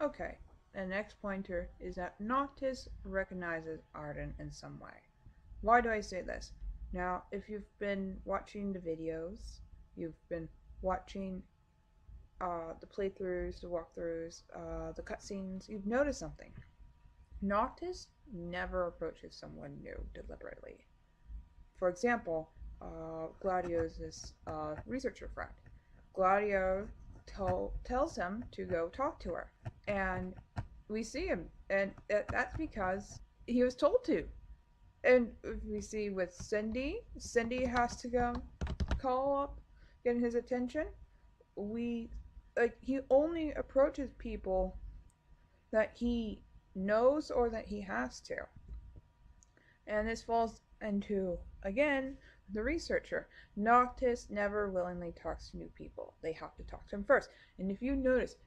Okay, the next pointer is that Noctis recognizes Ardyn in some way. Why do I say this? Now, if you've been watching the videos, you've been watching the playthroughs, the walkthroughs, the cutscenes, you've noticed something. Noctis never approaches someone new deliberately. For example, Gladio's this researcher friend. Gladio tells him to go talk to her, and we see him, and that's because he was told to. And we see with Cindy has to go call up, get his attention. We he only approaches people that he knows or that he has to. And this falls into, again, the researcher. Noctis never willingly talks to new people. They have to talk to him first. And if you notice,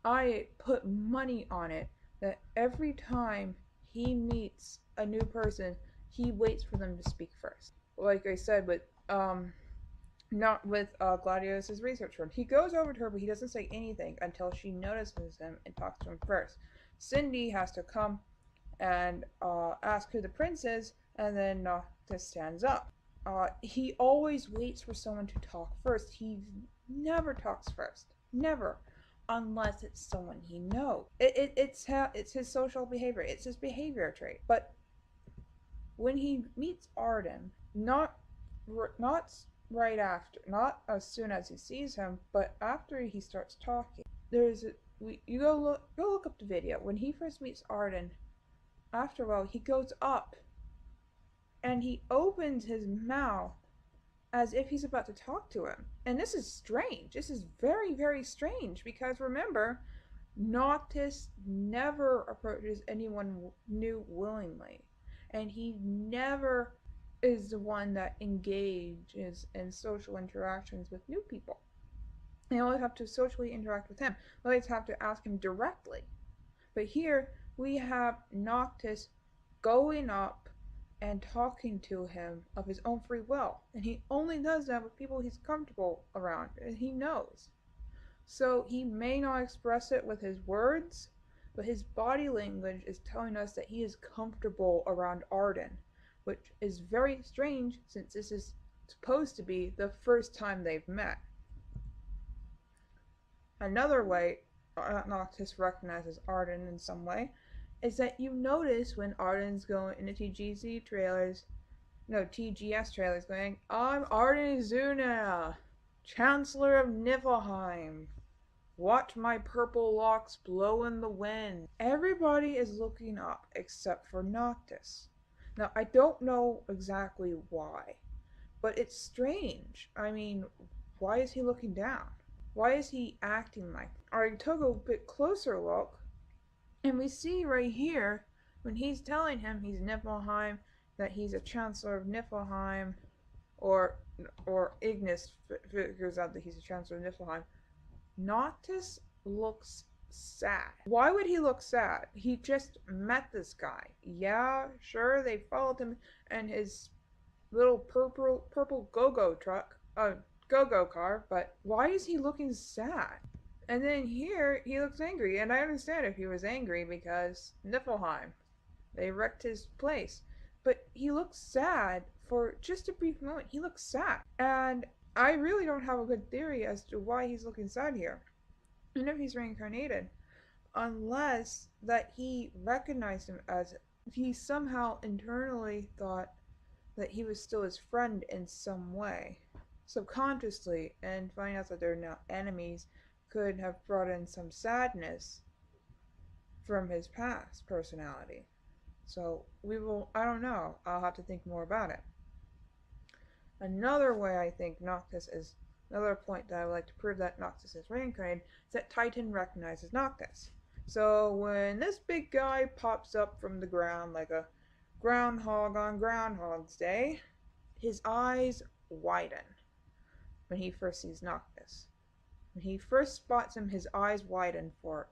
I put money on it that every time he meets a new person, he waits for them to speak first. Like I said, not with Gladius's research room. He goes over to her, but he doesn't say anything until she notices him and talks to him first. Cindy has to come and ask who the prince is, and then Noctis stands up. He always waits for someone to talk first. He never talks first. Never. Unless it's someone he knows. It's his social behavior. It's his behavior trait. But when he meets Ardyn, not right after, not as soon as he sees him, but after he starts talking, you go look up the video. When he first meets Ardyn, after a while, he goes up and he opens his mouth as if he's about to talk to him. And this is strange. This is very, very strange because remember, Noctis never approaches anyone new willingly. And he never is the one that engages in social interactions with new people. They always have to socially interact with him. They always have to ask him directly. But here, we have Noctis going up and talking to him of his own free will. And he only does that with people he's comfortable around and he knows. So he may not express it with his words, but his body language is telling us that he is comfortable around Ardyn, which is very strange since this is supposed to be the first time they've met. Another way Noctis recognizes Ardyn in some way is that you notice when Ardyn's going in the TGS trailers going, I'm Ardyn Zuna, Chancellor of Niflheim. Watch my purple locks blow in the wind. Everybody is looking up except for Noctis. Now, I don't know exactly why, but it's strange. I mean, why is he looking down? Why is he acting like that? I took a bit closer look, and we see right here, when he's telling him he's Niflheim, that he's a Chancellor of Niflheim, or Ignis figures out that he's a Chancellor of Niflheim, Noctis looks sad. Why would he look sad? He just met this guy. Yeah, sure, they followed him in his little purple go-go car, but why is he looking sad? And then here, he looks angry, and I understand if he was angry because Niflheim, they wrecked his place. But he looks sad for just a brief moment. He looks sad. And I really don't have a good theory as to why he's looking sad here. And if he's reincarnated, unless that he recognized him as, he somehow internally thought that he was still his friend in some way, subconsciously, and find out that they're now enemies could have brought in some sadness from his past personality. So I don't know, I'll have to think more about it. Another way I think Noctis is, another point that I would like to prove that Noctis is reincarnated, is that Titan recognizes Noctis. So when this big guy pops up from the ground like a groundhog on Groundhog's Day, his eyes widen when he first sees Noctis. When he first spots him, his eyes widen for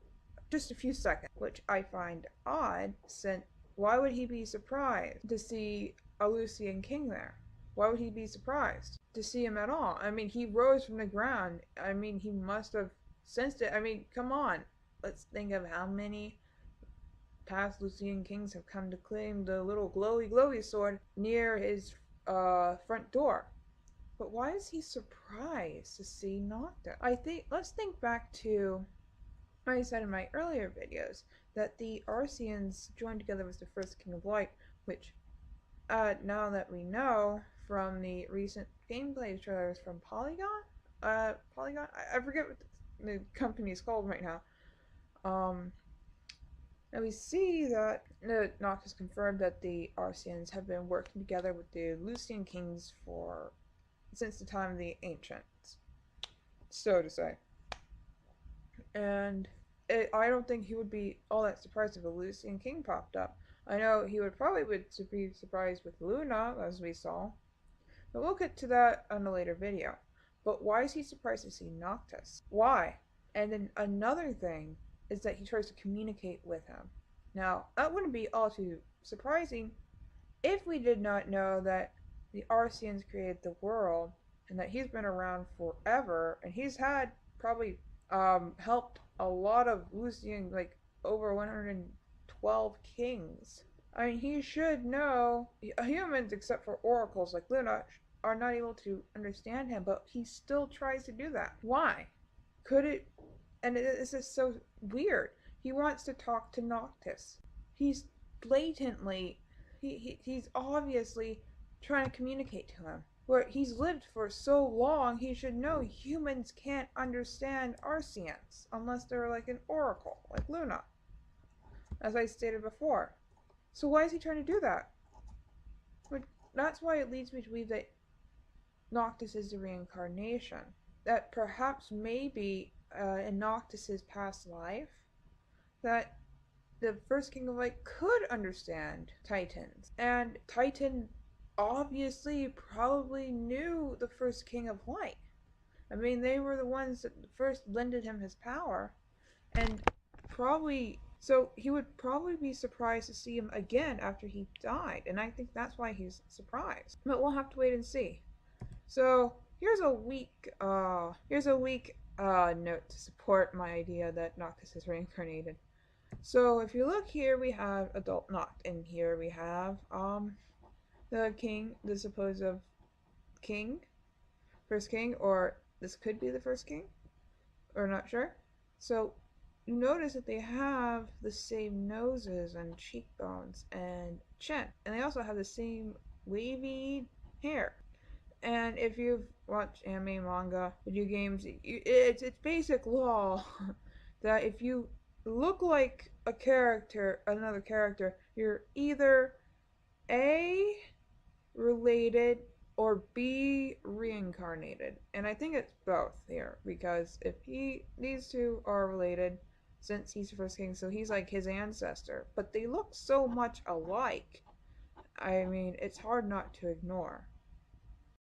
just a few seconds, which I find odd, since why would he be surprised to see a Lucian king there? Why would he be surprised to see him at all? I mean, he rose from the ground. I mean, he must have sensed it. I mean, come on. let's think of how many past Lucian kings have come to claim the little glowy sword near his front door. But why is he surprised to see Noctis? Let's think back to what I said in my earlier videos, that the Arceans joined together with the first King of Light, which now that we know from the recent gameplay trailers from Polygon, I forget what the company is called right now. And we see that Noctis confirmed that the Arceans have been working together with the Lucian kings since the time of the ancients, so to say. And I don't think he would be all that surprised if a Lucian king popped up. I know he would probably be surprised with Luna, as we saw. But we'll get to that on a later video. But why is he surprised to see Noctis? Why? And then another thing is that he tries to communicate with him. Now, that wouldn't be all too surprising if we did not know that the Arceans created the world and that he's been around forever, and he's had probably helped a lot of Lucian, like over 112 kings. I mean, he should know. Humans, except for oracles like Luna, are not able to understand him, but he still tries to do that. Why? Could it? And this is so weird. He wants to talk to Noctis. He's blatantly, he's obviously trying to communicate to him. Where he's lived for so long, he should know humans can't understand Arceans unless they're like an oracle, like Luna, as I stated before. So why is he trying to do that? But that's why it leads me to believe that Noctis is the reincarnation. That perhaps maybe in Noctis's past life, that the first King of Light could understand Titans. And Titan obviously probably knew the first King of Light. I mean, they were the ones that first lended him his power. And probably, so he would probably be surprised to see him again after he died. And I think that's why he's surprised. But we'll have to wait and see. So here's a weak note to support my idea that Noctis is reincarnated. So if you look here, we have adult Noct, and here we have the king, the supposed king, first king, or this could be the first king, or not sure. So you notice that they have the same noses and cheekbones and chin, and they also have the same wavy hair. And if you've watched anime, manga, video games, it's basic law that if you look like another character, you're either A, related, or B, reincarnated. And I think it's both here, because if these two are related, since he's the first king, so he's like his ancestor, but they look so much alike. I mean, it's hard not to ignore.